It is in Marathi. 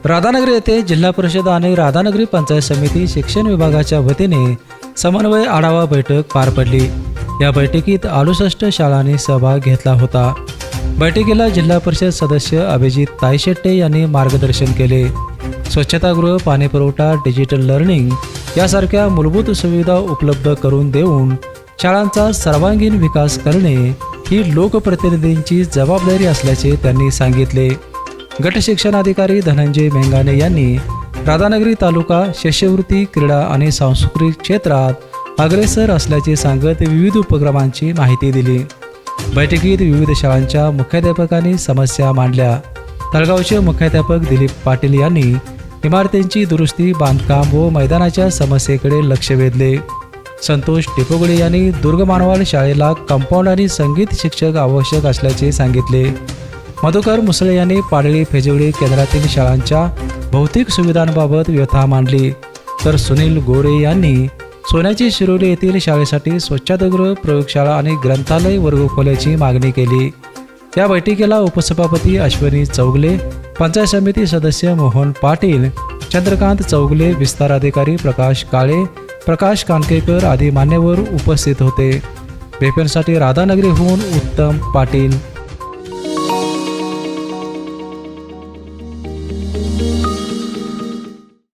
राधानगरी येथे जिल्हा परिषद आणि राधानगरी पंचायत समिती शिक्षण विभागाच्या वतीने समन्वय आढावा बैठक पार पडली। या बैठकीत 68 शाळांनी सहभाग घेतला होता। बैठकीला जिल्हा परिषद सदस्य अभिजित ताईशेट्टे यांनी मार्गदर्शन केले। स्वच्छतागृह, पाणीपुरवठा, डिजिटल लर्निंग यासारख्या मूलभूत सुविधा उपलब्ध करून देऊन शाळांचा सर्वांगीण विकास करणे ही लोकप्रतिनिधींची जबाबदारी असल्याचे त्यांनी सांगितले। गट शिक्षणाधिकारी धनंजय मेंगाने यांनी राधानगरी तालुका शिष्यवृत्ती, क्रीडा आणि सांस्कृतिक क्षेत्रात अग्रेसर असल्याचे सांगत विविध उपक्रमांची माहिती दिली। बैठकीत विविध शाळांच्या मुख्याध्यापकांनी समस्या मांडल्या। तळगावचे मुख्याध्यापक दिलीप पाटील यांनी इमारतींची दुरुस्ती, बांधकाम व मैदानाच्या समस्येकडे लक्ष वेधले। संतोष टिपोगळे यांनी दुर्गमानवाड शाळेला कंपाऊंड आणि संगीत शिक्षक आवश्यक असल्याचे सांगितले। मधुकर मुसळे यांनी पाडळी फेजवडी केंद्रातील शाळांच्या भौतिक सुविधांबाबत व्यथा मांडली। तर सुनील गोरे यांनी सोन्याची शिरोली येथील शाळेसाठी स्वच्छतागृह, प्रयोगशाळा आणि ग्रंथालय वर्ग खोल्याची मागणी केली। या बैठकीला उपसभापती अश्विनी चौगले, पंचायत समिती सदस्य मोहन पाटील, चंद्रकांत चौगले, विस्तार अधिकारी प्रकाश काळे, प्रकाश कानकेकर आदी मान्यवर उपस्थित होते। पेपरसाठी राधानगरीहून उत्तम पाटील।